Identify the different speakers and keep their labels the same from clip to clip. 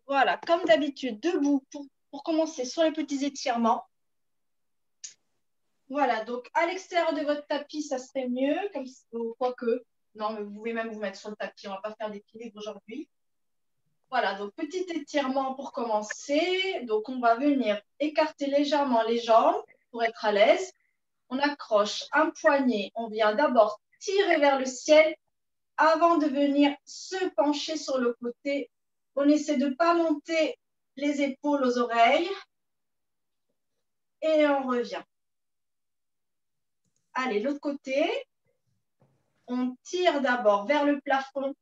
Speaker 1: Voilà, comme d'habitude, debout pour commencer sur les petits étirements. Voilà, donc à l'extérieur de votre tapis, ça serait mieux, comme quoique. Non, mais vous pouvez même vous mettre sur le tapis, on ne va pas faire d'équilibre aujourd'hui. Voilà, donc petit étirement pour commencer. Donc on va venir écarter légèrement les jambes pour être à l'aise. On accroche un poignet, on vient d'abord tirer vers le ciel avant de venir se pencher sur le côté. On essaie de ne pas monter les épaules aux oreilles. Et on revient. Allez, l'autre côté. On tire d'abord vers le plafond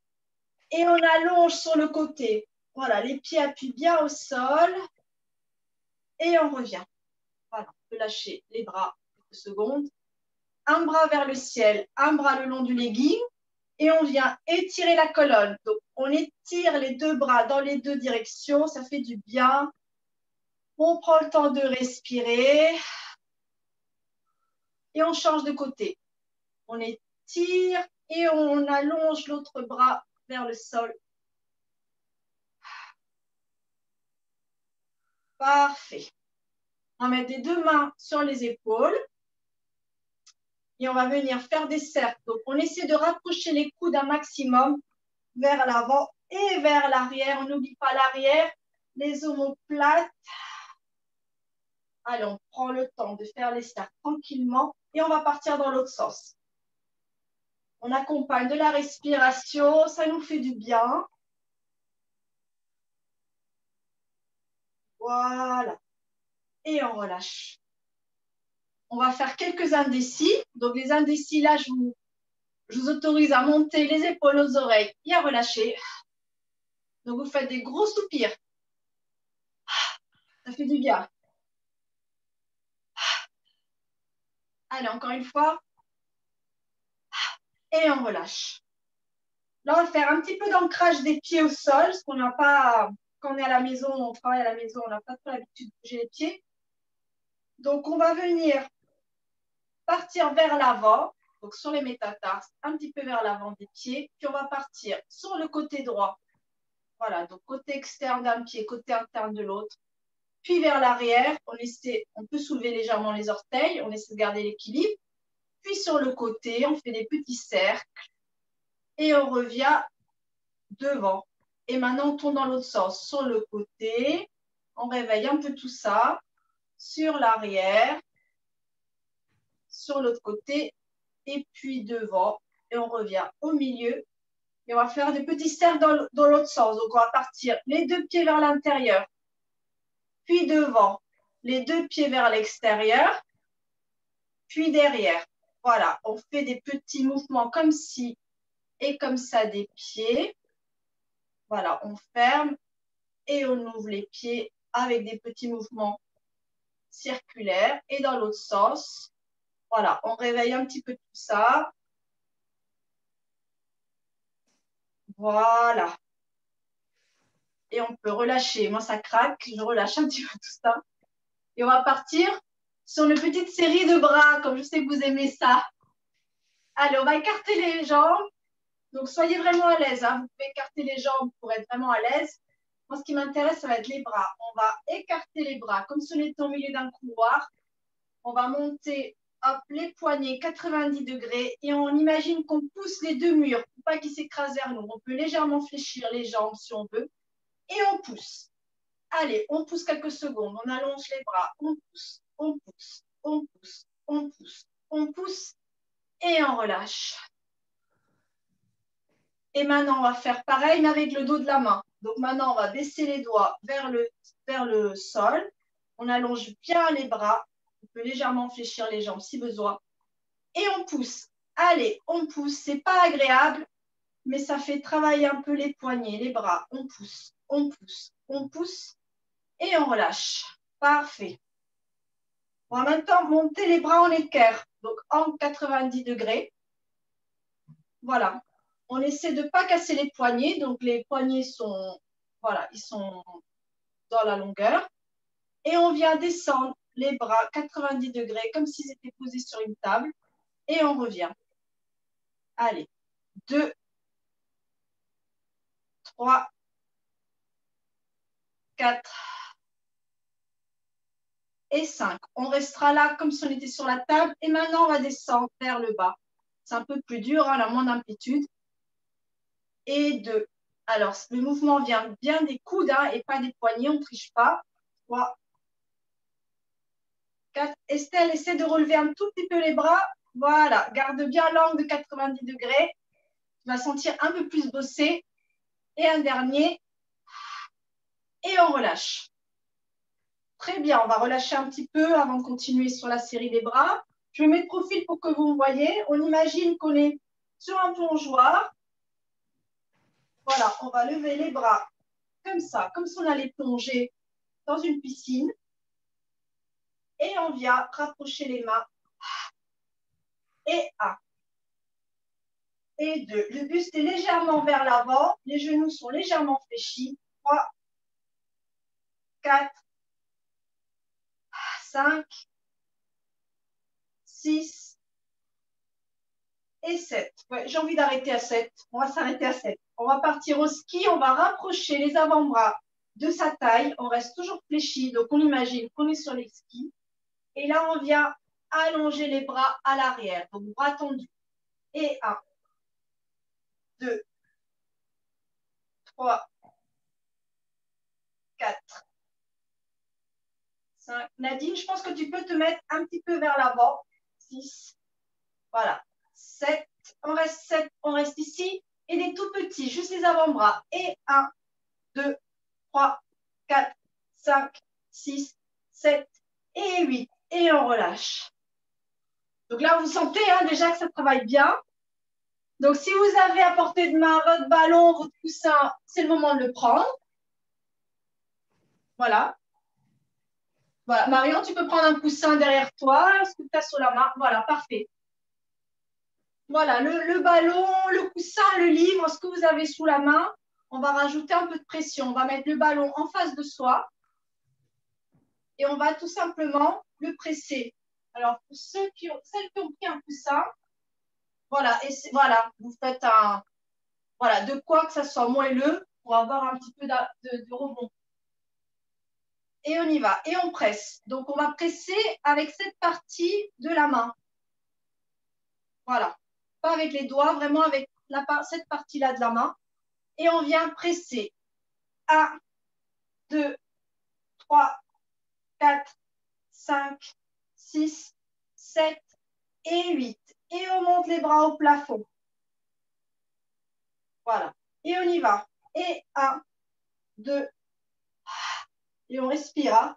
Speaker 1: et on allonge sur le côté. Voilà, les pieds appuient bien au sol. Et on revient. Voilà, on peut lâcher les bras quelques secondes. Un bras vers le ciel, un bras le long du legging. Et on vient étirer la colonne. Donc, on étire les deux bras dans les deux directions. Ça fait du bien. On prend le temps de respirer. Et on change de côté. On étire et on allonge l'autre bras vers le sol. Parfait. On va mettre les deux mains sur les épaules. Et on va venir faire des cercles. Donc, on essaie de rapprocher les coudes un maximum vers l'avant et vers l'arrière. On n'oublie pas l'arrière, les omoplates. Allez, on prend le temps de faire les cercles tranquillement et on va partir dans l'autre sens. On accompagne de la respiration, ça nous fait du bien. Voilà. Et on relâche. On va faire quelques indécis. Donc, les indécis, là, je vous autorise à monter les épaules aux oreilles et à relâcher. Donc, vous faites des gros soupirs. Ça fait du bien. Allez, encore une fois. Et on relâche. Là, on va faire un petit peu d'ancrage des pieds au sol, parce qu'on n'a pas, quand on est à la maison, on travaille à la maison, on n'a pas trop l'habitude de bouger les pieds. Donc, on va venir partir vers l'avant, donc sur les métatarses, un petit peu vers l'avant des pieds, puis on va partir sur le côté droit. Voilà, donc côté externe d'un pied, côté interne de l'autre. Puis vers l'arrière, on peut soulever légèrement les orteils, on essaie de garder l'équilibre. Puis sur le côté, on fait des petits cercles et on revient devant. Et maintenant, on tourne dans l'autre sens, sur le côté. On réveille un peu tout ça, sur l'arrière, sur l'autre côté, et puis devant. Et on revient au milieu. Et on va faire des petits cercles dans l'autre sens. Donc, on va partir les deux pieds vers l'intérieur, puis devant, les deux pieds vers l'extérieur, puis derrière. Voilà, on fait des petits mouvements comme ci et comme ça des pieds. Voilà, on ferme et on ouvre les pieds avec des petits mouvements circulaires et dans l'autre sens. Voilà, on réveille un petit peu tout ça. Voilà. Et on peut relâcher. Moi, ça craque. Je relâche un petit peu tout ça. Et on va partir sur une petite série de bras, comme je sais que vous aimez ça. Allez, on va écarter les jambes. Donc, soyez vraiment à l'aise. Hein. Vous pouvez écarter les jambes pour être vraiment à l'aise. Moi, ce qui m'intéresse, ça va être les bras. On va écarter les bras comme si on était au milieu d'un couloir. On va monter hop, les poignets 90 degrés et on imagine qu'on pousse les deux murs pour pas qu'ils s'écrasent vers nous. On peut légèrement fléchir les jambes si on veut et on pousse. Allez, on pousse quelques secondes. On allonge les bras. On pousse, on pousse, on pousse, on pousse, on pousse et on relâche. Et maintenant, on va faire pareil, mais avec le dos de la main. Donc maintenant, on va baisser les doigts vers le sol. On allonge bien les bras. On peut légèrement fléchir les jambes si besoin. Et on pousse. Allez, on pousse. C'est pas agréable, mais ça fait travailler un peu les poignets, les bras. On pousse, on pousse, on pousse. Et on relâche. Parfait. On va maintenant monter les bras en équerre. Donc en 90 degrés. Voilà. On essaie de ne pas casser les poignets. Donc, les poignets sont, voilà, ils sont dans la longueur. Et on vient descendre les bras 90 degrés, comme s'ils étaient posés sur une table. Et on revient. Allez. 2, 3, 4 et 5. On restera là comme si on était sur la table. Et maintenant, on va descendre vers le bas. C'est un peu plus dur, hein, la moins d'amplitude. Et 2. Alors, le mouvement vient bien des coudes hein, et pas des poignets. On ne triche pas. 3, 4. Estelle, essaie de relever un tout petit peu les bras. Voilà. Garde bien l'angle de 90 degrés. Tu vas sentir un peu plus bosser. Et un dernier. Et on relâche. Très bien, on va relâcher un petit peu avant de continuer sur la série des bras. Je mets de profil pour que vous me voyez. On imagine qu'on est sur un plongeoir. Voilà, on va lever les bras comme ça, comme si on allait plonger dans une piscine. Et on vient rapprocher les mains. Et 1. Et 2. Le buste est légèrement vers l'avant. Les genoux sont légèrement fléchis. 3, 4, 5, 6 et 7. Ouais, j'ai envie d'arrêter à 7. On va s'arrêter à 7. On va partir au ski. On va rapprocher les avant-bras de sa taille. On reste toujours fléchi. Donc, on imagine qu'on est sur les skis. Et là, on vient allonger les bras à l'arrière. Donc, bras tendus. Et 1, 2, 3, 4, 5. Nadine, je pense que tu peux te mettre un petit peu vers l'avant. 6. Voilà. 7. On reste 7. On reste ici. Et des tout petits, juste les avant-bras. Et 1, 2, 3, 4, 5, 6, 7 et 8. Et on relâche. Donc là, vous sentez hein, déjà que ça travaille bien. Donc, si vous avez à portée de main votre ballon, votre coussin, c'est le moment de le prendre. Voilà. Voilà. Marion, tu peux prendre un coussin derrière toi. Ce que tu as sur la main. Voilà, parfait. Voilà, le ballon, le coussin, le livre, ce que vous avez sous la main, on va rajouter un peu de pression. On va mettre le ballon en face de soi et on va tout simplement le presser. Alors, pour celles qui ont pris un coussin, voilà, et voilà, vous faites un, voilà, de quoi que ça soit moelleux pour avoir un petit peu de rebond. Et on y va, et on presse. Donc, on va presser avec cette partie de la main. Voilà, pas avec les doigts, vraiment avec cette partie-là de la main. Et on vient presser. 1, 2, 3, 4, 5, 6, 7 et 8. Et on monte les bras au plafond. Voilà. Et on y va. Et 1, 2, et on respire. Hein.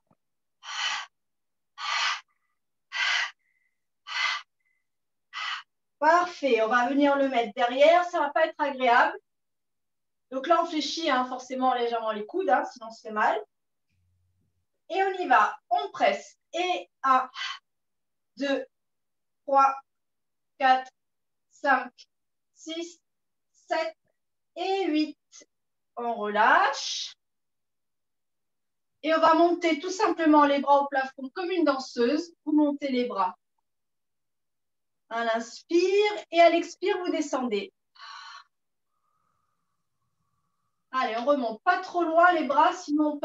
Speaker 1: Parfait. On va venir le mettre derrière. Ça ne va pas être agréable. Donc là, on fléchit hein, forcément légèrement les coudes, hein, sinon c'est mal. Et on y va. On presse. Et 1, 2, 3, 4, 5, 6, 7 et 8. On relâche. Et on va monter tout simplement les bras au plafond comme une danseuse. Vous montez les bras. À l'inspire et à l'expire, vous descendez. Allez, on remonte pas trop loin les bras, sinon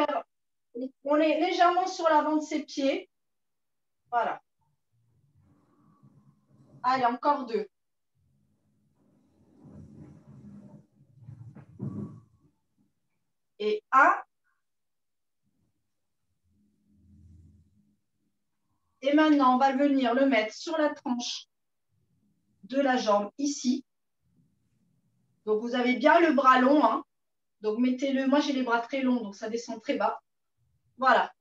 Speaker 1: on est légèrement sur l'avant de ses pieds. Voilà. Allez, encore 2. Et 1. Et maintenant, on va venir le mettre sur la tranche de la jambe ici. Donc, vous avez bien le bras long. Hein. Donc, mettez-le. Moi, j'ai les bras très longs, donc ça descend très bas. Voilà.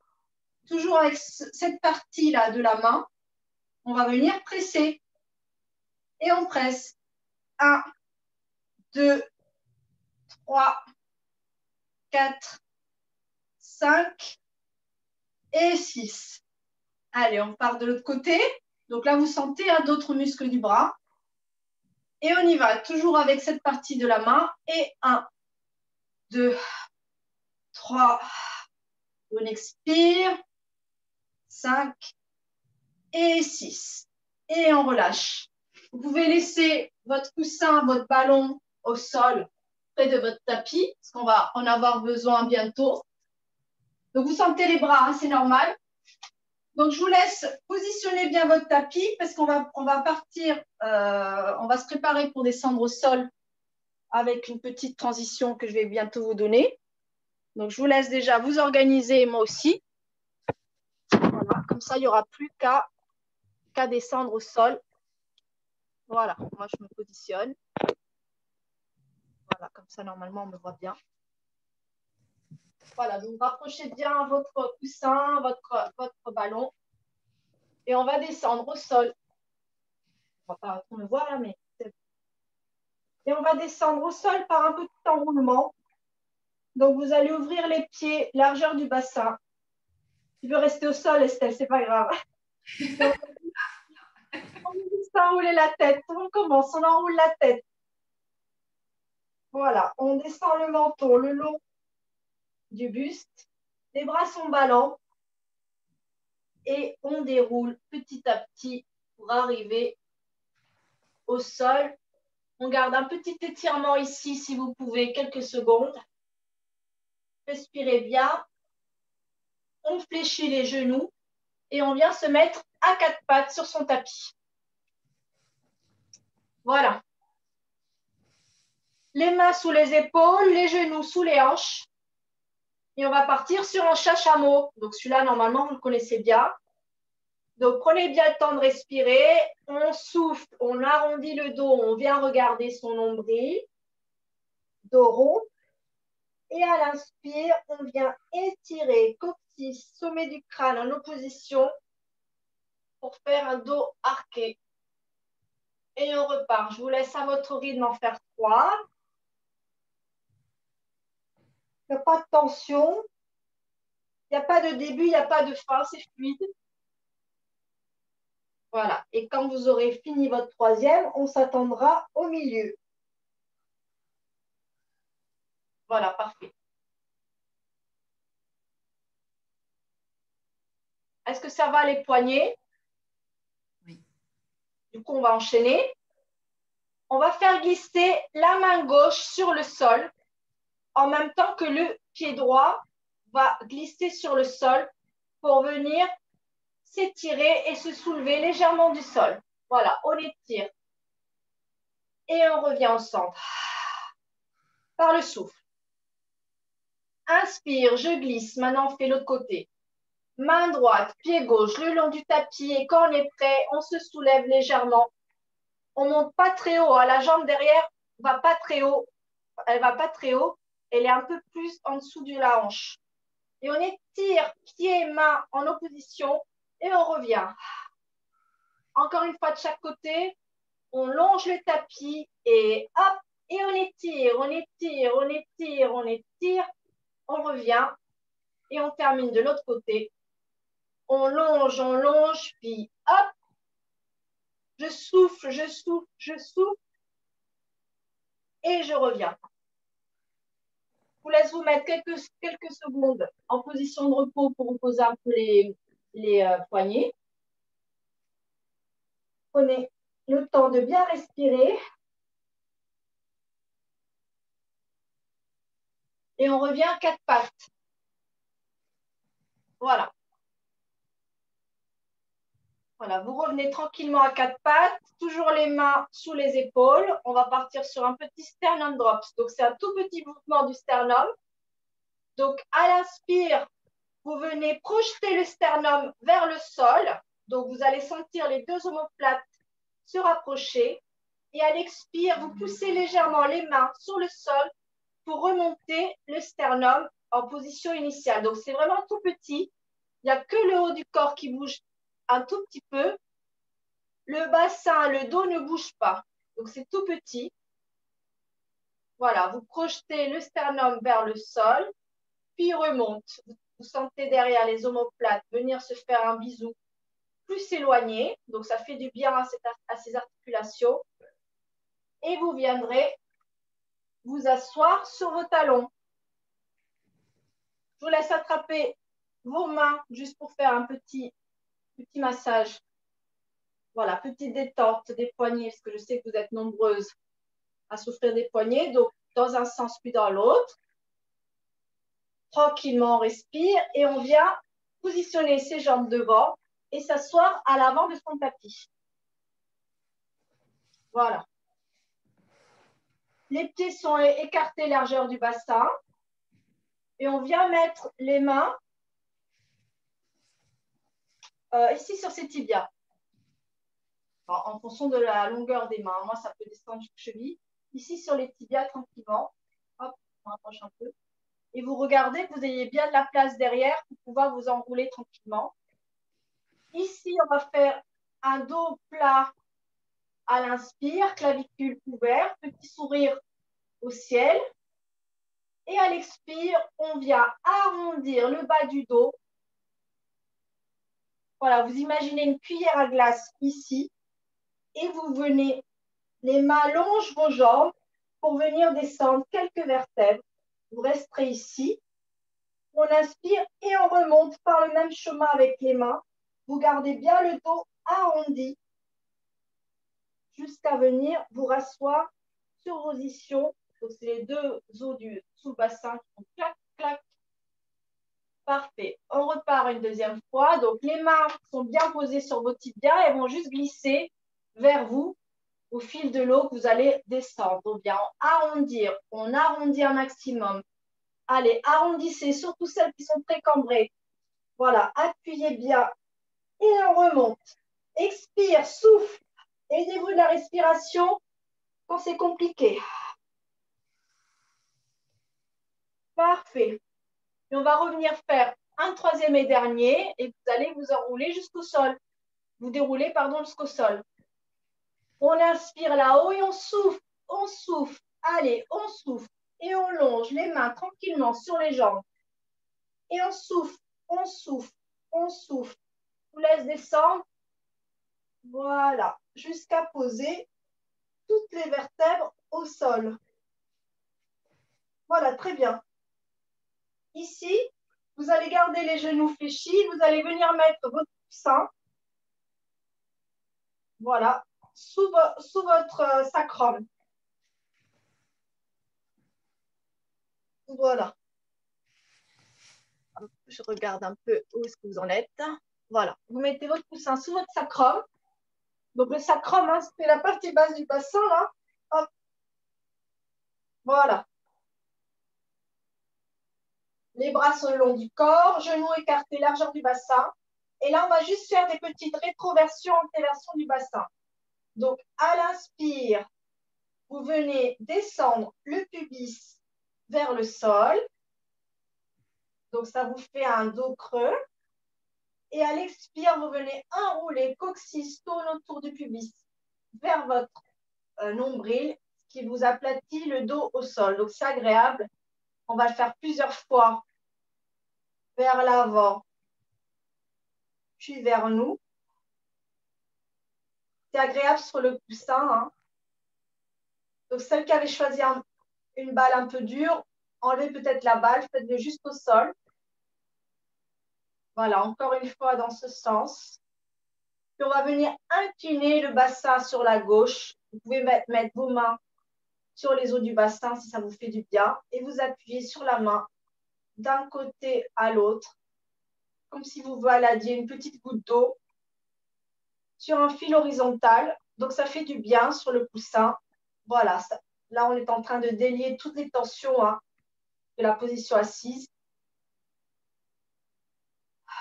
Speaker 1: Toujours avec cette partie-là de la main, on va venir presser. Et on presse. 1, 2, 3, 4, 5 et 6. Allez, on part de l'autre côté. Donc là, vous sentez hein, d'autres muscles du bras. Et on y va, toujours avec cette partie de la main. Et 1, 2, 3. On expire. 5 et 6. Et on relâche. Vous pouvez laisser votre coussin, votre ballon au sol près de votre tapis, parce qu'on va en avoir besoin bientôt. Donc, vous sentez les bras, hein, c'est normal. Donc, je vous laisse positionner bien votre tapis parce qu'on va partir, on va se préparer pour descendre au sol avec une petite transition que je vais bientôt vous donner. Donc, je vous laisse déjà vous organiser, moi aussi. Voilà, comme ça, il n'y aura plus qu'à descendre au sol. Voilà, moi, je me positionne. Voilà, comme ça, normalement, on me voit bien. Voilà, donc rapprochez bien votre coussin, votre ballon. Et on va descendre au sol. On va pas trop me voir là, mais... Et on va descendre au sol par un petit enroulement. Donc, vous allez ouvrir les pieds, largeur du bassin. Tu veux rester au sol, Estelle, c'est pas grave. On va juste enrouler la tête. On commence, on enroule la tête. Voilà, on descend le menton le long du buste. Les bras sont ballants. Et on déroule petit à petit pour arriver au sol. On garde un petit étirement ici, si vous pouvez, quelques secondes. Respirez bien. On fléchit les genoux et on vient se mettre à quatre pattes sur son tapis. Voilà. Les mains sous les épaules, les genoux sous les hanches. Et on va partir sur un chachameau. Donc celui-là, normalement, vous le connaissez bien. Donc prenez bien le temps de respirer. On souffle, on arrondit le dos, on vient regarder son nombril. Dos rond. Et à l'inspire, on vient étirer coccyx, sommet du crâne en opposition pour faire un dos arqué. Et on repart. Je vous laisse à votre rythme en faire 3. Il n'y a pas de tension. Il n'y a pas de début, il n'y a pas de fin, c'est fluide. Voilà. Et quand vous aurez fini votre 3e, on s'attendra au milieu. Voilà, parfait. Est-ce que ça va les poignets?
Speaker 2: Oui.
Speaker 1: Du coup, on va enchaîner. On va faire glisser la main gauche sur le sol en même temps que le pied droit va glisser sur le sol pour venir s'étirer et se soulever légèrement du sol. Voilà, on étire. Et on revient au centre. Par le souffle. Inspire, je glisse. Maintenant, on fait l'autre côté. Main droite, pied gauche, le long du tapis. Et quand on est prêt, on se soulève légèrement. On ne monte pas très haut. La jambe derrière va pas très haut. Elle ne va pas très haut. Elle est un peu plus en dessous de la hanche. Et on étire pieds, mains en opposition. Et on revient. Encore une fois de chaque côté. On longe le tapis et hop. Et on étire, on étire, on étire, on étire. On revient. Et on termine de l'autre côté. On longe, puis hop, je souffle, je souffle, je souffle, et je reviens. Je vous laisse vous mettre quelques secondes en position de repos pour reposer un peu les poignets. Prenez le temps de bien respirer. Et on revient à quatre pattes. Voilà. Voilà, vous revenez tranquillement à quatre pattes, toujours les mains sous les épaules. On va partir sur un petit sternum drops. Donc, c'est un tout petit mouvement du sternum. Donc, à l'inspire, vous venez projeter le sternum vers le sol. Donc, vous allez sentir les deux omoplates se rapprocher. Et à l'expire, vous poussez légèrement les mains sur le sol pour remonter le sternum en position initiale. Donc, c'est vraiment tout petit. Il n'y a que le haut du corps qui bouge un tout petit peu. Le bassin, le dos ne bouge pas. Donc, c'est tout petit. Voilà, vous projetez le sternum vers le sol, puis remonte. Vous sentez derrière les omoplates venir se faire un bisou plus éloigné. Donc, ça fait du bien à ces articulations. Et vous viendrez vous asseoir sur vos talons. Je vous laisse attraper vos mains juste pour faire un petit massage. Voilà, petite détente des poignets, parce que je sais que vous êtes nombreuses à souffrir des poignets. Donc, dans un sens puis dans l'autre. Tranquillement, on respire et on vient positionner ses jambes devant et s'asseoir à l'avant de son tapis. Voilà. Les pieds sont écartés largeur du bassin. Et on vient mettre les mains ici sur ses tibias. Alors, en fonction de la longueur des mains. Moi, ça peut descendre jusqu'aux chevilles. Ici sur les tibias, tranquillement. Hop, on rapproche un peu. Et vous regardez que vous ayez bien de la place derrière pour pouvoir vous enrouler tranquillement. Ici, on va faire un dos plat à l'inspire, clavicule ouverte, petit sourire au ciel. Et à l'expire, on vient arrondir le bas du dos. Voilà, vous imaginez une cuillère à glace ici. Et vous venez, les mains longent vos jambes pour venir descendre quelques vertèbres. Vous resterez ici. On inspire et on remonte par le même chemin avec les mains. Vous gardez bien le dos arrondi jusqu'à venir vous rasseoir sur vos ischions. Donc, c'est les deux os sous le bassin qui font clac, clac. Parfait. On repart une deuxième fois. Donc, les mains sont bien posées sur vos tibias. Elles vont juste glisser vers vous au fil de l'eau que vous allez descendre. On vient arrondir. On arrondit un maximum. Allez, arrondissez, surtout celles qui sont très cambrées. Voilà, appuyez bien et on remonte. Expire, souffle. Aidez-vous de la respiration quand c'est compliqué. Parfait. Et on va revenir faire un troisième et dernier et vous allez vous enrouler jusqu'au sol. Vous déroulez, pardon, jusqu'au sol. On inspire là-haut et on souffle. On souffle. Allez, on souffle. Et on longe les mains tranquillement sur les jambes. Et on souffle, on souffle, on souffle. On laisse descendre. Voilà, jusqu'à poser toutes les vertèbres au sol. Voilà, très bien. Ici, vous allez garder les genoux fléchis. Vous allez venir mettre votre coussin. Voilà, sous votre sacrum. Voilà. Je regarde un peu où est-ce que vous en êtes. Voilà, vous mettez votre coussin sous votre sacrum. Donc, le sacrum, hein, c'est la partie basse du bassin, là. Hop. Voilà. Les bras sont le long du corps, genoux écartés, largeur du bassin. Et là, on va juste faire des petites rétroversions, antéversions du bassin. Donc, à l'inspire, vous venez descendre le pubis vers le sol. Donc, ça vous fait un dos creux. Et à l'expire, vous venez enrouler coccyx, tourne autour du pubis vers votre nombril, ce qui vous aplatit le dos au sol. Donc, c'est agréable. On va le faire plusieurs fois vers l'avant, puis vers nous. C'est agréable sur le coussin. Hein. Donc, celle qui avait choisi une balle un peu dure, enlevez peut-être la balle, faites-le juste au sol. Voilà, encore une fois dans ce sens. Puis on va venir incliner le bassin sur la gauche. Vous pouvez mettre vos mains sur les os du bassin si ça vous fait du bien. Et vous appuyez sur la main d'un côté à l'autre, comme si vous baladiez une petite goutte d'eau sur un fil horizontal. Donc, ça fait du bien sur le coussin. Voilà, ça. Là, on est en train de délier toutes les tensions hein, de la position assise.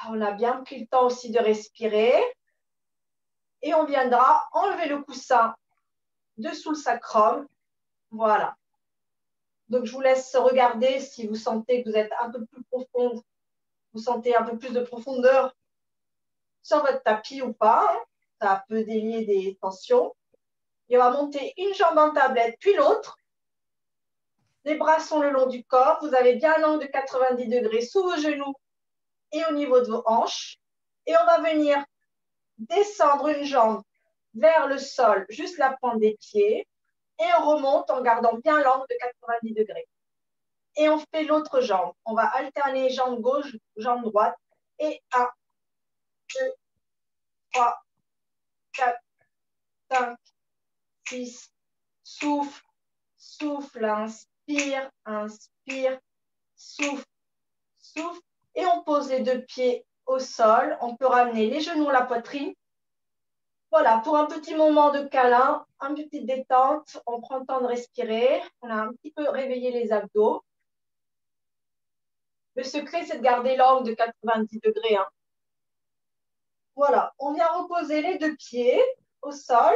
Speaker 1: On a bien pris le temps aussi de respirer. Et on viendra enlever le coussin dessous le sacrum. Voilà. Donc, je vous laisse regarder si vous sentez que vous êtes un peu plus profonde. Vous sentez un peu plus de profondeur sur votre tapis ou pas. Hein. Ça peut délier des tensions. Et on va monter une jambe en tablette, puis l'autre. Les bras sont le long du corps. Vous avez bien un angle de 90 degrés sous vos genoux et au niveau de vos hanches. Et on va venir descendre une jambe vers le sol, juste la pointe des pieds. Et on remonte en gardant bien l'angle de 90 degrés. Et on fait l'autre jambe. On va alterner jambe gauche, jambe droite. Et 1, 2, 3, 4, 5, 6. Souffle, souffle, inspire, inspire, souffle, souffle et on pose les deux pieds au sol. On peut ramener les genoux à la poitrine. Voilà, pour un petit moment de câlin, une petite détente, on prend le temps de respirer. On a un petit peu réveillé les abdos. Le secret, c'est de garder l'angle de 90 degrés. Hein. Voilà, on vient reposer les deux pieds au sol.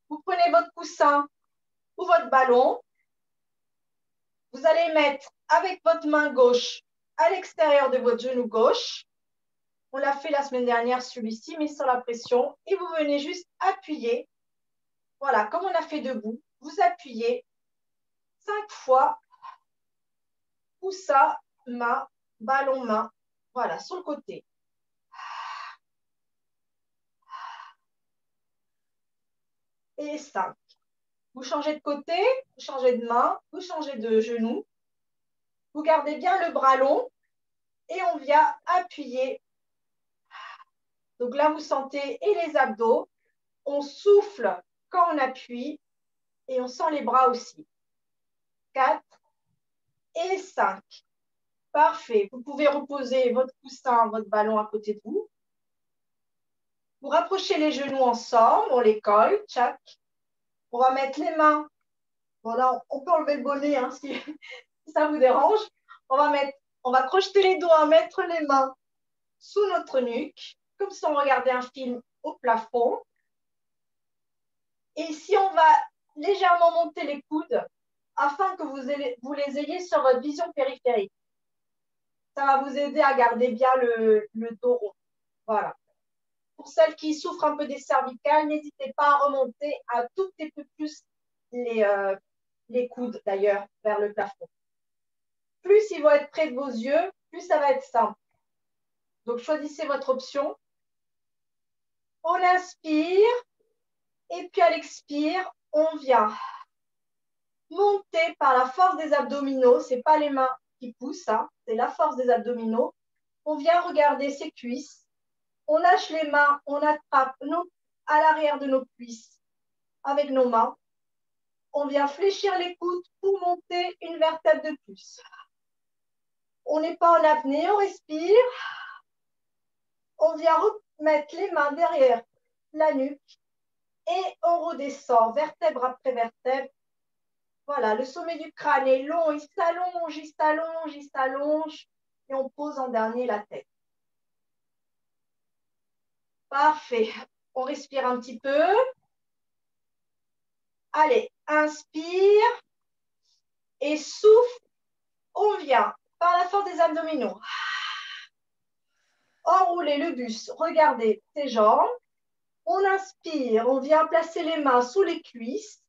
Speaker 1: Vous prenez votre coussin ou votre ballon. Vous allez mettre avec votre main gauche à l'extérieur de votre genou gauche. On l'a fait la semaine dernière, celui-ci, mais sans la pression. Et vous venez juste appuyer. Voilà, comme on a fait debout, vous appuyez 5 fois. Coussin, main, ballon, main. Voilà, sur le côté. Et 5. Vous changez de côté, vous changez de main, vous changez de genou. Vous gardez bien le bras long et on vient appuyer. Donc là, vous sentez et les abdos. On souffle quand on appuie et on sent les bras aussi. 4 et 5. Parfait. Vous pouvez reposer votre coussin, votre ballon à côté de vous. Vous rapprochez les genoux ensemble, on les colle, tchac. On va mettre les mains. Voilà, on peut enlever le bonnet hein, si ça vous dérange. On va crocheter les doigts, mettre les mains sous notre nuque, comme si on regardait un film au plafond. Et si on va légèrement monter les coudes afin que vous les ayez sur votre vision périphérique. Ça va vous aider à garder bien le dos rond. Voilà. Pour celles qui souffrent un peu des cervicales, n'hésitez pas à remonter un tout petit peu plus les coudes d'ailleurs vers le plafond. Plus ils vont être près de vos yeux, plus ça va être simple. Donc choisissez votre option. On inspire et puis à l'expire, on vient monter par la force des abdominaux. Ce n'est pas les mains qui poussent, hein, c'est la force des abdominaux. On vient regarder ses cuisses. On lâche les mains, on attrape à l'arrière de nos cuisses avec nos mains. On vient fléchir les coudes pour monter une vertèbre de plus. On n'est pas en apnée, on respire. On vient remettre les mains derrière la nuque et on redescend vertèbre après vertèbre. Voilà, le sommet du crâne est long, il s'allonge, il s'allonge, il s'allonge. Et on pose en dernier la tête. Parfait. On respire un petit peu. Allez, inspire et souffle. On vient par la force des abdominaux. Enrouler le buste. Regardez ses jambes. On inspire, on vient placer les mains sous les cuisses.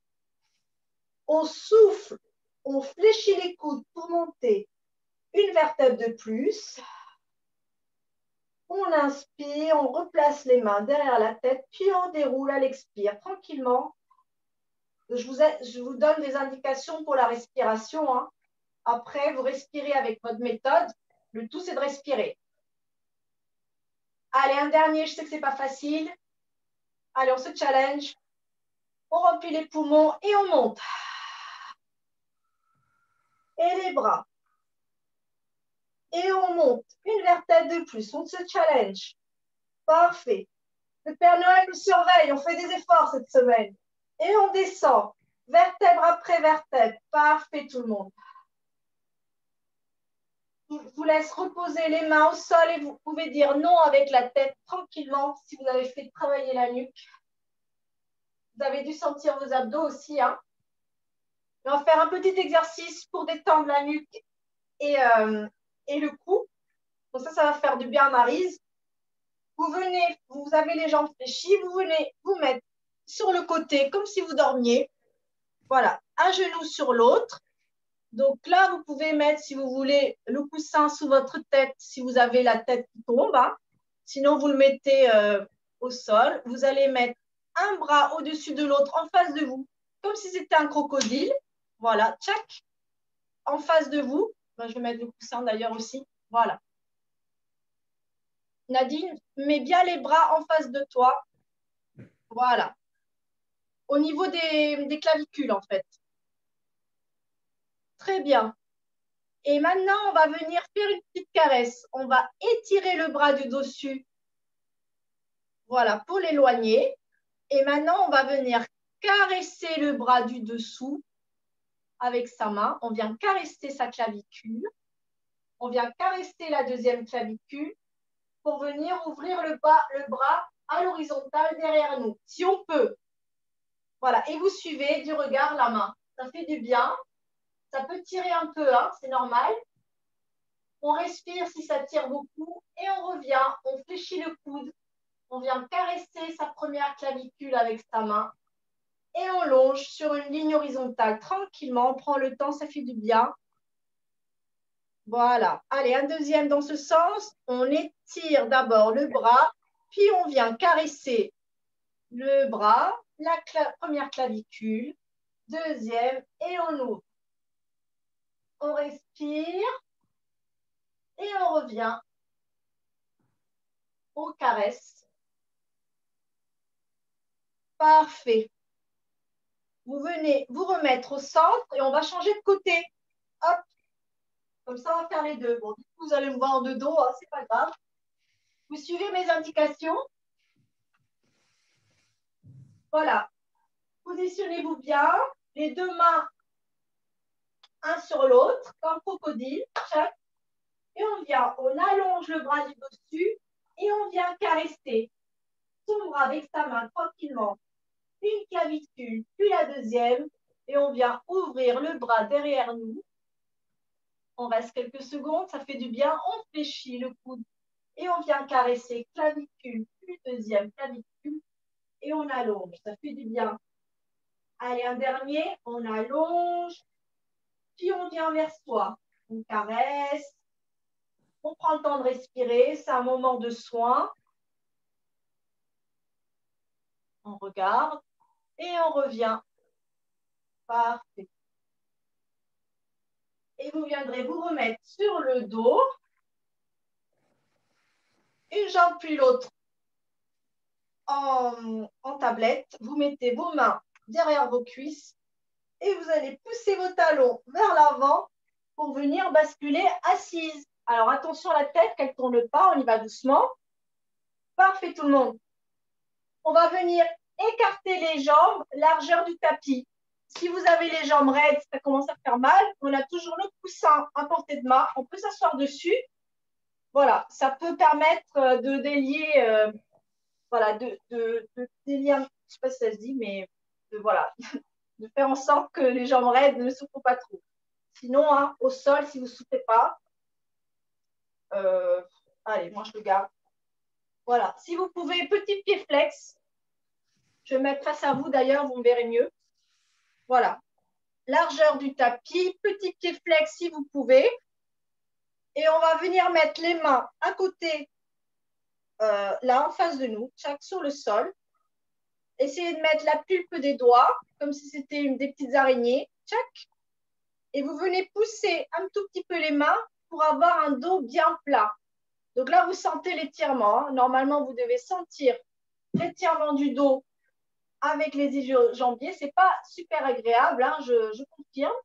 Speaker 1: On souffle, on fléchit les coudes pour monter une vertèbre de plus. On inspire, on replace les mains derrière la tête, puis on déroule à l'expire tranquillement. Je vous donne des indications pour la respiration. Hein. Après, vous respirez avec votre méthode. Le tout, c'est de respirer. Allez, un dernier, je sais que ce n'est pas facile. Allez, on se challenge. On remplit les poumons et on monte. Et les bras. Et on monte. Une vertèbre de plus. On se challenge. Parfait. Le Père Noël nous surveille. On fait des efforts cette semaine. Et on descend. Vertèbre après vertèbre. Parfait tout le monde. Je vous laisse reposer les mains au sol et vous pouvez dire non avec la tête tranquillement si vous avez fait travailler la nuque. Vous avez dû sentir vos abdos aussi. Hein. Et on va faire un petit exercice pour détendre la nuque et le cou. Donc ça va faire du bien à Maryse. Vous venez, vous avez les jambes fléchies, vous venez vous mettre sur le côté comme si vous dormiez. Voilà, un genou sur l'autre. Donc là, vous pouvez mettre, si vous voulez, le coussin sous votre tête si vous avez la tête qui tombe. Hein. Sinon, vous le mettez au sol. Vous allez mettre un bras au-dessus de l'autre en face de vous, comme si c'était un crocodile. Voilà, tchac, en face de vous. Ben, je vais mettre le coussin d'ailleurs aussi. Voilà. Nadine, mets bien les bras en face de toi. Voilà. Au niveau des clavicules, en fait. Très bien.
Speaker 2: Et maintenant, on va venir faire une petite caresse. On va étirer le bras du dessus. Voilà, pour l'éloigner. Et maintenant, on va venir caresser le bras du dessous avec sa main. On vient caresser sa clavicule. On vient caresser la deuxième clavicule pour venir ouvrir le bras à l'horizontale derrière nous, si on peut. Voilà, et vous suivez du regard la main. Ça fait du bien. Ça peut tirer un peu, hein, c'est normal. On respire si ça tire beaucoup et on revient. On fléchit le coude. On vient caresser sa première clavicule avec sa main et on longe sur une ligne horizontale tranquillement. On prend le temps, ça fait du bien. Voilà. Allez, un deuxième dans ce sens. On étire d'abord le bras, puis on vient caresser le bras, la première clavicule, deuxième, et on ouvre. On respire et on revient. On caresse. Parfait. Vous venez vous remettre au centre et on va changer de côté. Hop. Comme ça, on va faire les deux. Bon, du coup, vous allez me voir de dos, hein, c'est pas grave. Vous suivez mes indications. Voilà. Positionnez-vous bien. Les deux mains, un sur l'autre, comme crocodile. Chaque. Et on vient, on allonge le bras du dessus et on vient caresser son bras avec sa main tranquillement. Une clavicule, puis la deuxième. Et on vient ouvrir le bras derrière nous. On reste quelques secondes, ça fait du bien. On fléchit le coude et on vient caresser clavicule, puis deuxième clavicule et on allonge. Ça fait du bien. Allez, un dernier, on allonge, puis on vient vers soi. On caresse, on prend le temps de respirer, c'est un moment de soin. On regarde et on revient. Parfait. Et vous viendrez vous remettre sur le dos, une jambe puis l'autre en tablette. Vous mettez vos mains derrière vos cuisses et vous allez pousser vos talons vers l'avant pour venir basculer assise. Alors attention à la tête, qu'elle ne tourne pas, on y va doucement. Parfait tout le monde. On va venir écarter les jambes, largeur du tapis. Si vous avez les jambes raides, ça commence à faire mal, on a toujours le coussin à portée de main, on peut s'asseoir dessus. Voilà, ça peut permettre de délier, voilà, de délier, je ne sais pas si ça se dit, mais voilà, de faire en sorte que les jambes raides ne souffrent pas trop. Sinon, hein, au sol, si vous ne souffrez pas, allez, moi je le garde. Voilà, si vous pouvez, petit pied flex. Je vais mettre face à vous d'ailleurs, vous me verrez mieux. Voilà, largeur du tapis, petit pied flex si vous pouvez. Et on va venir mettre les mains à côté, là en face de nous, chaque sur le sol. Essayez de mettre la pulpe des doigts, comme si c'était des petites araignées. Tchac. Et vous venez pousser un tout petit peu les mains pour avoir un dos bien plat. Donc là, vous sentez l'étirement. Hein. Normalement, vous devez sentir l'étirement du dos avec les ischio-jambiers. Ce n'est pas super agréable, hein, je confirme.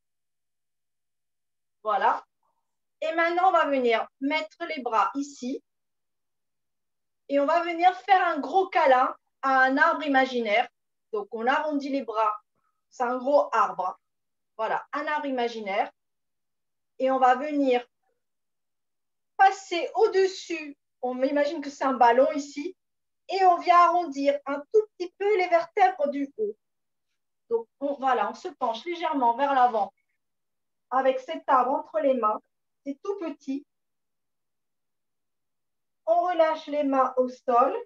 Speaker 2: Voilà. Et maintenant, on va venir mettre les bras ici. Et on va venir faire un gros câlin à un arbre imaginaire. Donc, on arrondit les bras. C'est un gros arbre. Voilà, un arbre imaginaire. Et on va venir passer au-dessus. On imagine que c'est un ballon ici. Et on vient arrondir un tout petit peu les vertèbres du haut. Donc, voilà, on se penche légèrement vers l'avant avec cet arbre entre les mains. C'est tout petit. On relâche les mains au sol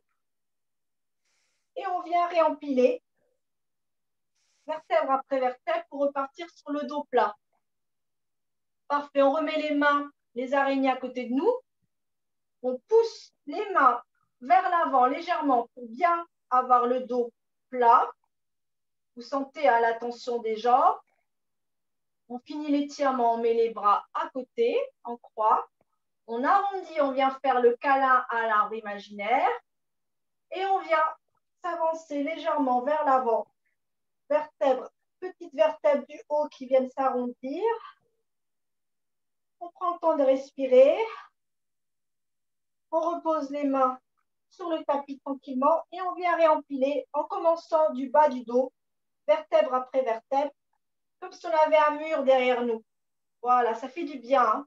Speaker 2: et on vient réempiler vertèbre après vertèbre pour repartir sur le dos plat. Parfait, on remet les mains, les araignées à côté de nous. On pousse les mains vers l'avant légèrement pour bien avoir le dos plat. Vous sentez à la tension des jambes. On finit l'étirement, on met les bras à côté, en croix. On arrondit, on vient faire le câlin à l'arbre imaginaire. Et on vient s'avancer légèrement vers l'avant. Vertèbre, petites vertèbres du haut qui viennent s'arrondir.
Speaker 1: On prend le temps de respirer. On repose les mains sur le tapis tranquillement et on vient réempiler en commençant du bas du dos, vertèbre après vertèbre, comme si on avait un mur derrière nous. Voilà, ça fait du bien. Hein.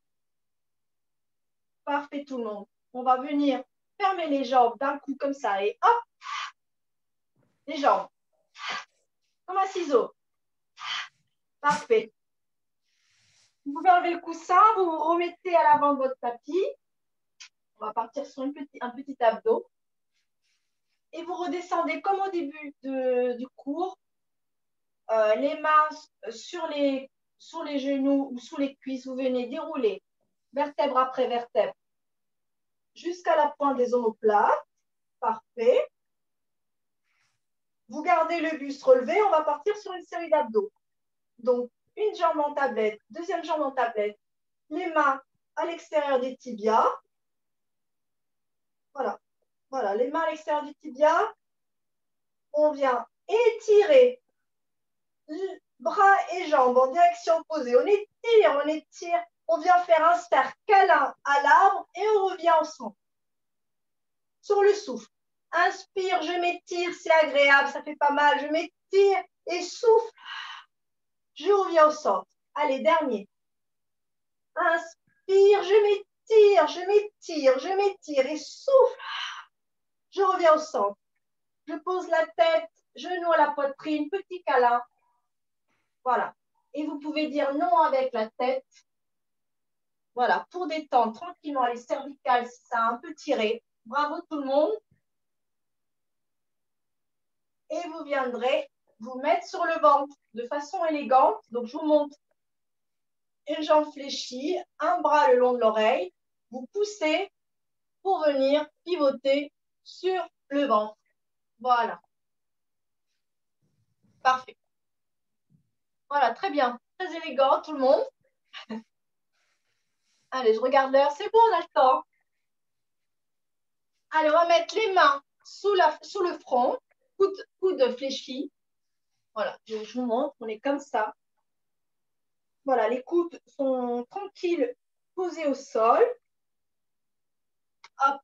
Speaker 1: Parfait tout le monde. On va venir fermer les jambes d'un coup comme ça et hop, les jambes, comme un ciseau. Parfait. Vous pouvez enlever le coussin, vous vous remettez à l'avant de votre tapis. On va partir sur un petit abdos. Et vous redescendez comme au début du cours. Les mains sur les genoux ou sous les cuisses. Vous venez dérouler vertèbre après vertèbre jusqu'à la pointe des omoplates. Parfait. Vous gardez le buste relevé. On va partir sur une série d'abdos. Donc, une jambe en tablette, deuxième jambe en tablette. Les mains à l'extérieur des tibias. Voilà. Voilà, les mains à l'extérieur du tibia. On vient étirer bras et jambes en direction opposée. On étire, on étire. On vient faire un cercle câlin à l'arbre et on revient ensemble. Sur le souffle. Inspire, je m'étire, c'est agréable, ça fait pas mal. Je m'étire et souffle. Je reviens au centre. Allez, dernier. Inspire, je m'étire, je m'étire, je m'étire et souffle. Je reviens au centre. Je pose la tête, genou à la poitrine, petit câlin. Voilà. Et vous pouvez dire non avec la tête. Voilà, pour détendre tranquillement les cervicales, si ça a un peu tiré. Bravo tout le monde. Et vous viendrez vous mettre sur le ventre de façon élégante. Donc, je vous montre une jambe fléchie, un bras le long de l'oreille. Vous poussez pour venir pivoter sur le ventre. Voilà. Parfait. Voilà, très bien. Très élégant, tout le monde. Allez, je regarde l'heure. C'est bon, on a le temps. Allez, on va mettre les mains sous le front, coude fléchi. Voilà, je vous montre, on est comme ça. Voilà, les coudes sont tranquilles, posés au sol. Hop.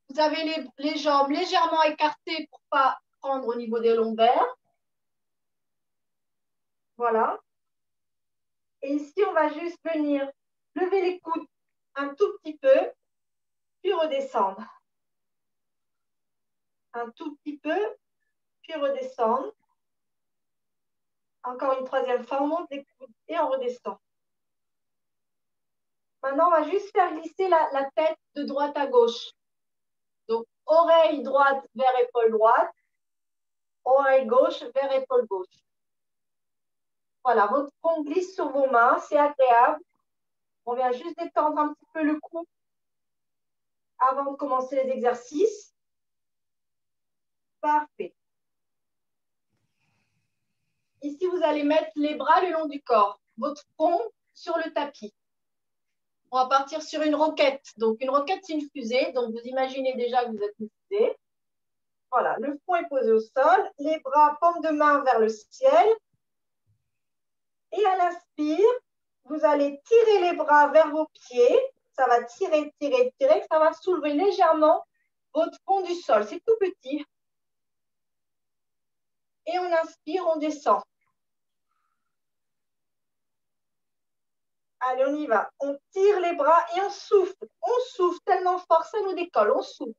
Speaker 1: Vous avez les jambes légèrement écartées pour ne pas prendre au niveau des lombaires. Voilà. Et ici, on va juste venir lever les coudes un tout petit peu, puis redescendre. Un tout petit peu, puis redescendre. Encore une troisième fois, on monte les coudes et on redescend. Maintenant, on va juste faire glisser la tête de droite à gauche. Donc, oreille droite vers épaule droite, oreille gauche vers épaule gauche. Voilà, votre front glisse sur vos mains, c'est agréable. On vient juste détendre un petit peu le cou avant de commencer les exercices. Parfait. Ici, vous allez mettre les bras le long du corps, votre front sur le tapis. On va partir sur une roquette. Donc, une roquette, c'est une fusée. Donc, vous imaginez déjà que vous êtes une fusée. Voilà, le front est posé au sol, les bras, paume de main vers le ciel. Et à l'inspire, vous allez tirer les bras vers vos pieds. Ça va tirer, tirer, tirer. Ça va soulever légèrement votre front du sol. C'est tout petit. Et on inspire, on descend. Allez, on y va. On tire les bras et on souffle. On souffle tellement fort, ça nous décolle. On souffle.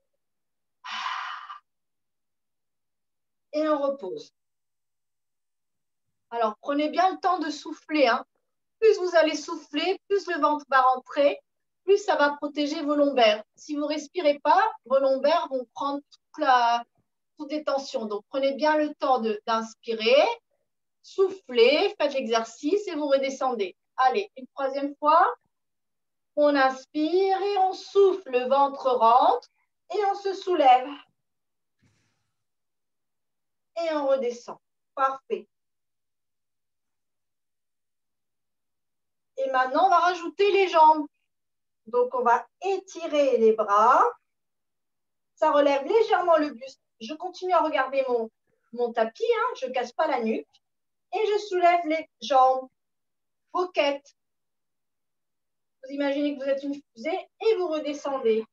Speaker 1: Et on repose. Alors, prenez bien le temps de souffler. Hein. Plus vous allez souffler, plus le ventre va rentrer, plus ça va protéger vos lombaires. Si vous ne respirez pas, vos lombaires vont prendre toute les tensions. Donc, prenez bien le temps d'inspirer, soufflez, faites l'exercice et vous redescendez. Allez, une troisième fois. On inspire et on souffle, le ventre rentre et on se soulève. Et on redescend. Parfait. Et maintenant, on va rajouter les jambes. Donc, on va étirer les bras. Ça relève légèrement le buste. Je continue à regarder mon tapis. Hein, je ne casse pas la nuque. Et je soulève les jambes. Roquette.
Speaker 2: Vous imaginez que vous êtes une fusée et vous redescendez.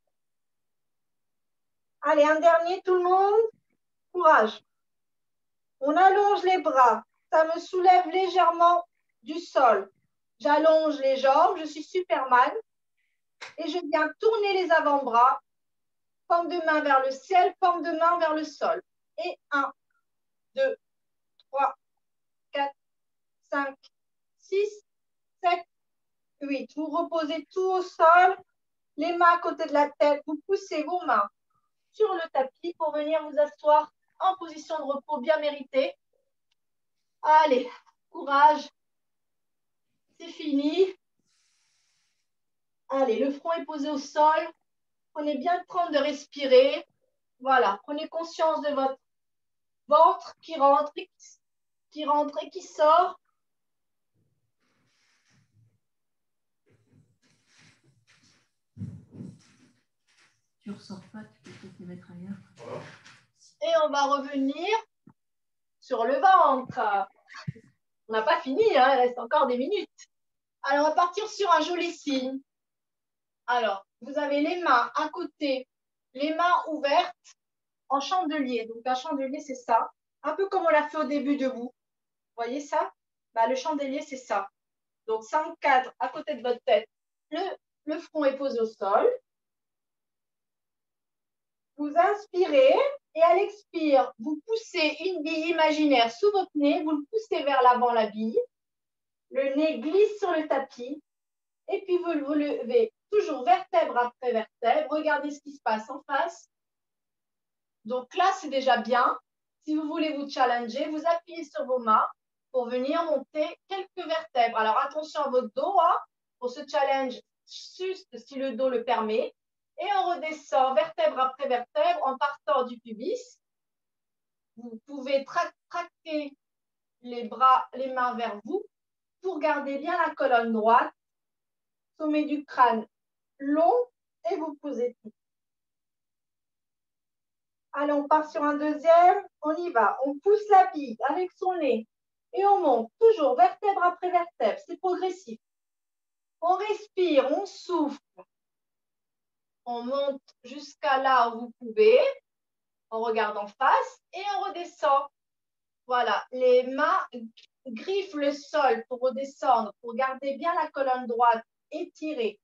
Speaker 2: Allez, un dernier, tout le monde. Courage. On allonge les bras. Ça me soulève légèrement du sol. J'allonge les jambes, je suis Superman. Et je viens tourner les avant-bras. Paume de main vers le ciel, paume de main vers le sol. Et 1, 2, 3, 4, 5, 6, 7, 8. Vous reposez tout au sol, les mains à côté de la tête. Vous poussez vos mains sur le tapis pour venir vous asseoir en position de repos bien méritée. Allez, courage. C'est fini. Allez, le front est posé au sol. Prenez bien le temps de respirer. Voilà, prenez conscience de votre ventre qui rentre et qui sort.
Speaker 3: Tu ressors pas, tu peux peut-être les mettre ailleurs.
Speaker 2: Et on va revenir sur le ventre. On n'a pas fini, hein, il reste encore des minutes. Alors, on va partir sur un joli signe. Alors, vous avez les mains à côté, les mains ouvertes en chandelier. Donc, un chandelier, c'est ça. Un peu comme on l'a fait au début debout. Vous voyez ça? Bah, le chandelier, c'est ça. Donc, 5 cadres à côté de votre tête. Le front est posé au sol. Vous inspirez et à l'expire, vous poussez une bille imaginaire sous votre nez. Vous le poussez vers l'avant, la bille. Le nez glisse sur le tapis. Et puis, vous vous levez toujours vertèbre après vertèbre. Regardez ce qui se passe en face. Donc là, c'est déjà bien. Si vous voulez vous challenger, vous appuyez sur vos mains pour venir monter quelques vertèbres. Alors, attention à votre dos, hein, pour ce challenge, juste si le dos le permet. Et on redescend vertèbre après vertèbre en partant du pubis. Vous pouvez tracter les bras, les mains vers vous pour garder bien la colonne droite. Sommet du crâne long et vous posez tout. Allez, on part sur un deuxième. On y va. On pousse la bille avec son nez et on monte toujours vertèbre après vertèbre. C'est progressif. On respire, on souffle. On monte jusqu'à là où vous pouvez. On regarde en face et on redescend. Voilà, les mains griffent le sol pour redescendre, pour garder bien la colonne droite. Étirez,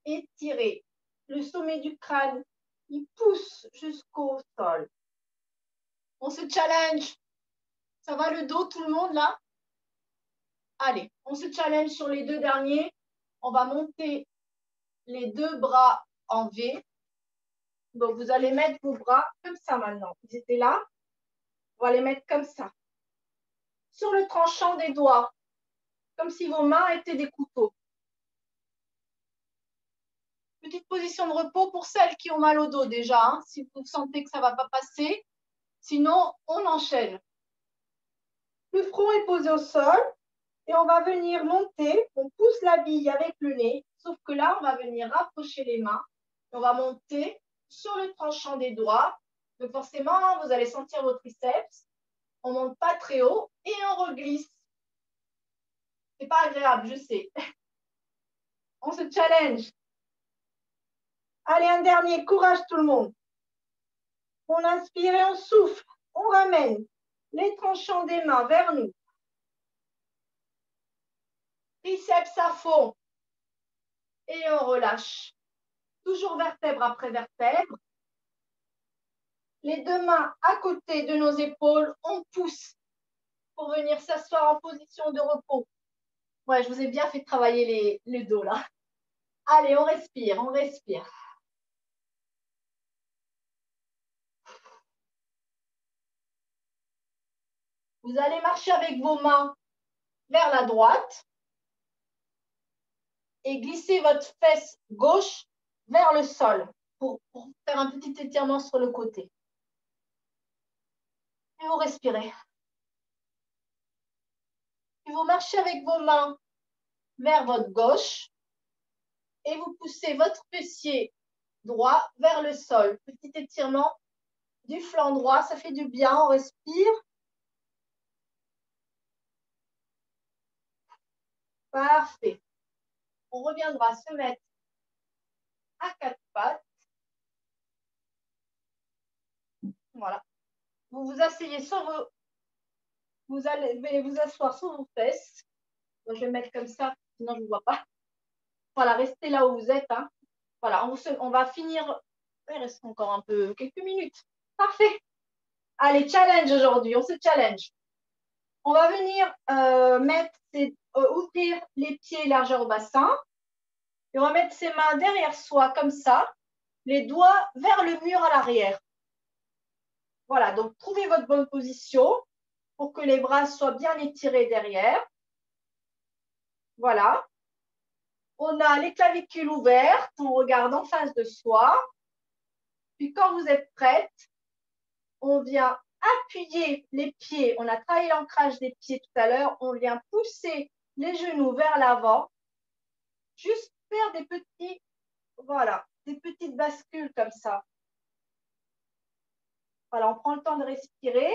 Speaker 2: étirez. Le sommet du crâne, il pousse jusqu'au sol. On se challenge. Ça va le dos, tout le monde là? Allez, on se challenge sur les deux derniers. On va monter les deux bras en V. Donc, vous allez mettre vos bras comme ça maintenant. Ils étaient là. On va les mettre comme ça. Sur le tranchant des doigts. Comme si vos mains étaient des couteaux. Petite position de repos pour celles qui ont mal au dos déjà. Hein, si vous sentez que ça ne va pas passer. Sinon, on enchaîne. Le front est posé au sol. Et on va venir monter. On pousse la bille avec le nez. Sauf que là, on va venir rapprocher les mains. Et on va monter sur le tranchant des doigts. Donc forcément, vous allez sentir vos triceps. On ne monte pas très haut et on reglisse. Ce n'est pas agréable, je sais. On se challenge. Allez, un dernier. Courage tout le monde. On inspire et on souffle. On ramène les tranchants des mains vers nous. Triceps à fond. Et on relâche. Toujours vertèbre après vertèbre. Les deux mains à côté de nos épaules, on pousse pour venir s'asseoir en position de repos. Ouais, je vous ai bien fait travailler le dos là. Allez, on respire, on respire. Vous allez marcher avec vos mains vers la droite et glisser votre fesse gauche vers le sol pour faire un petit étirement sur le côté. Et vous respirez. Et vous marchez avec vos mains vers votre gauche et vous poussez votre fessier droit vers le sol. Petit étirement du flanc droit, ça fait du bien, on respire. Parfait. On reviendra se mettre à quatre pattes. Voilà. Vous vous asseyez sur vos... Vous allez vous asseoir sur vos fesses. Bon, je vais me mettre comme ça, sinon je ne vous vois pas. Voilà, restez là où vous êtes. Hein. Voilà, on va finir. Il reste encore un peu, quelques minutes. Parfait. Allez, challenge aujourd'hui, on se challenge. On va venir ouvrir les pieds largeur bassin. Et on va mettre ses mains derrière soi comme ça, les doigts vers le mur à l'arrière. Voilà, donc trouvez votre bonne position pour que les bras soient bien étirés derrière. Voilà. On a les clavicules ouvertes, on regarde en face de soi. Puis quand vous êtes prête, on vient appuyer les pieds. On a travaillé l'ancrage des pieds tout à l'heure. On vient pousser les genoux vers l'avant. Juste faire des petits, voilà, des petites bascules comme ça. Voilà, on prend le temps de respirer.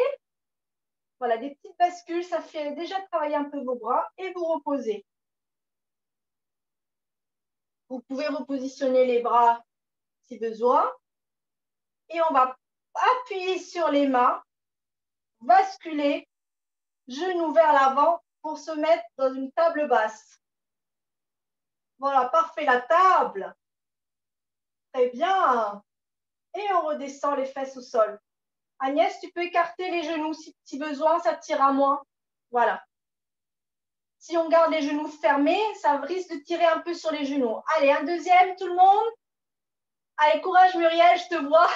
Speaker 2: Voilà, des petites bascules, ça fait déjà travailler un peu vos bras et vous reposez. Vous pouvez repositionner les bras si besoin. Et on va appuyer sur les mains, basculer, genoux vers l'avant pour se mettre dans une table basse. Voilà, parfait, la table. Très bien. Et on redescend les fesses au sol. Agnès, tu peux écarter les genoux si besoin, ça tirera moins. Voilà. Si on garde les genoux fermés, ça risque de tirer un peu sur les genoux. Allez, un deuxième, tout le monde. Allez, courage Muriel, je te vois.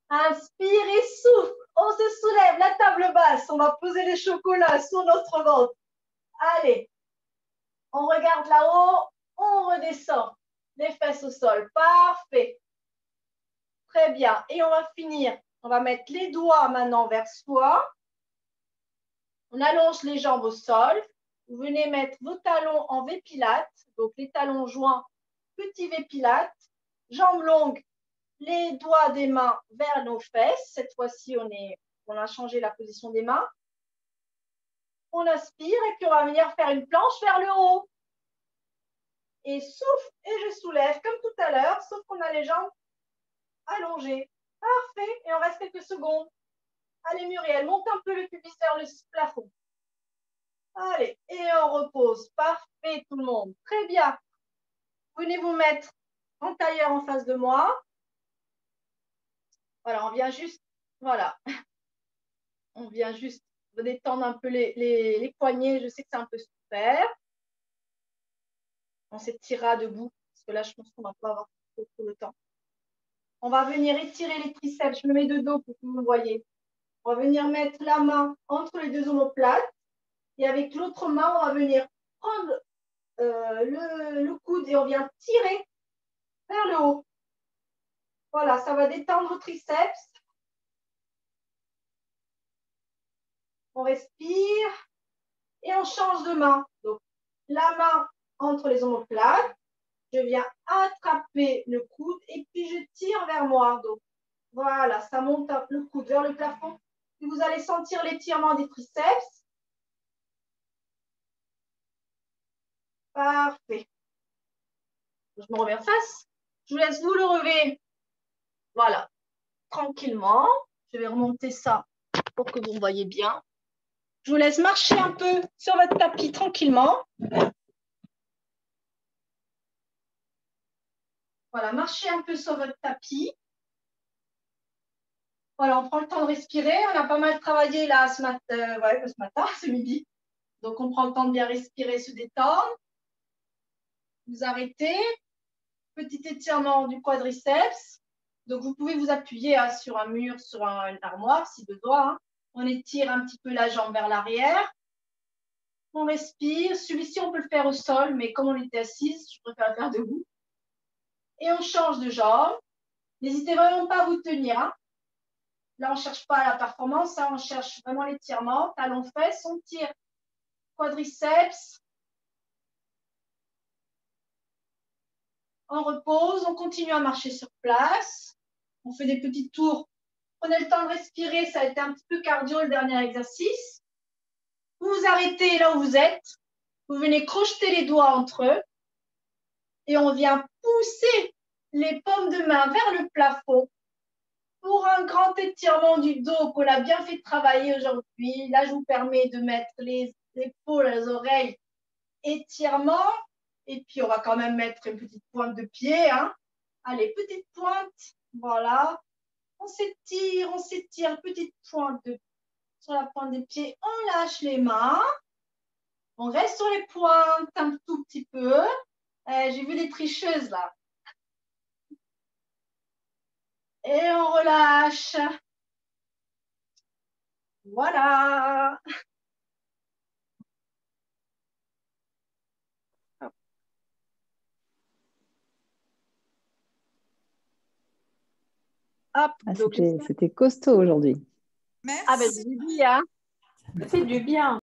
Speaker 2: Inspire et souffle. On se soulève, la table basse. On va poser les chocolats sur notre ventre. Allez. On regarde là-haut, on redescend. Les fesses au sol. Parfait. Très bien. Et on va finir. On va mettre les doigts maintenant vers soi. On allonge les jambes au sol. Vous venez mettre vos talons en V-Pilates. Donc, les talons joints, petit V-Pilates. Jambes longues, les doigts des mains vers nos fesses. Cette fois-ci, on a changé la position des mains. On inspire et puis on va venir faire une planche vers le haut. Et souffle et je soulève comme tout à l'heure, sauf qu'on a les jambes allongées. Parfait. Et on reste quelques secondes. Allez Muriel, monte un peu le pubis vers le plafond. Allez, et on repose. Parfait tout le monde. Très bien. Venez vous mettre en tailleur en face de moi. Voilà, on vient juste, voilà. On vient juste détendre un peu les poignets. Je sais que c'est un peu super. On s'étirera debout, parce que là, je pense qu'on ne va pas avoir trop de temps. On va venir étirer les triceps. Je me mets de dos pour que vous me voyez. On va venir mettre la main entre les deux omoplates. Et avec l'autre main, on va venir prendre le coude et on vient tirer vers le haut. Voilà, ça va détendre vos triceps. On respire et on change de main. Donc, la main entre les omoplates. Je viens attraper le coude et puis je tire vers moi. Donc, voilà, ça monte le coude vers le plafond. Et vous allez sentir l'étirement des triceps. Parfait. Je me remets en face. Je vous laisse vous le relever. Voilà, tranquillement. Je vais remonter ça pour que vous me voyez bien. Je vous laisse marcher un peu sur votre tapis tranquillement. Voilà, marchez un peu sur votre tapis. Voilà, on prend le temps de respirer. On a pas mal travaillé là ce matin, ce midi. Donc, on prend le temps de bien respirer, se détendre. Vous arrêtez. Petit étirement du quadriceps. Donc, vous pouvez vous appuyer sur un mur, sur une armoire si besoin. Hein. On étire un petit peu la jambe vers l'arrière. On respire. Celui-ci, on peut le faire au sol, mais comme on était assise, je préfère le faire debout. Et on change de jambe. N'hésitez vraiment pas à vous tenir. Hein. Là, on ne cherche pas la performance, hein. On cherche vraiment l'étirement. Talons fesses, on tire quadriceps. On repose, on continue à marcher sur place. On fait des petits tours. Prenez le temps de respirer, ça a été un petit peu cardio le dernier exercice. Vous vous arrêtez là où vous êtes. Vous venez crocheter les doigts entre eux. et on vient pousser les paumes de main vers le plafond pour un grand étirement du dos qu'on a bien fait travailler aujourd'hui. Là, je vous permets de mettre les épaules, les oreilles, étirement. Et puis, on va quand même mettre une petite pointe de pied. Hein. Allez, petite pointe. Voilà. On s'étire, petite pointe sur la pointe des pieds. On lâche les mains. On reste sur les pointes un tout petit peu. J'ai vu des tricheuses là. Et on relâche. Voilà. Hop.
Speaker 4: Ah, c'était costaud aujourd'hui.
Speaker 5: Merci.
Speaker 2: Ah ben, je vous dis, hein.
Speaker 3: Ça fait du bien.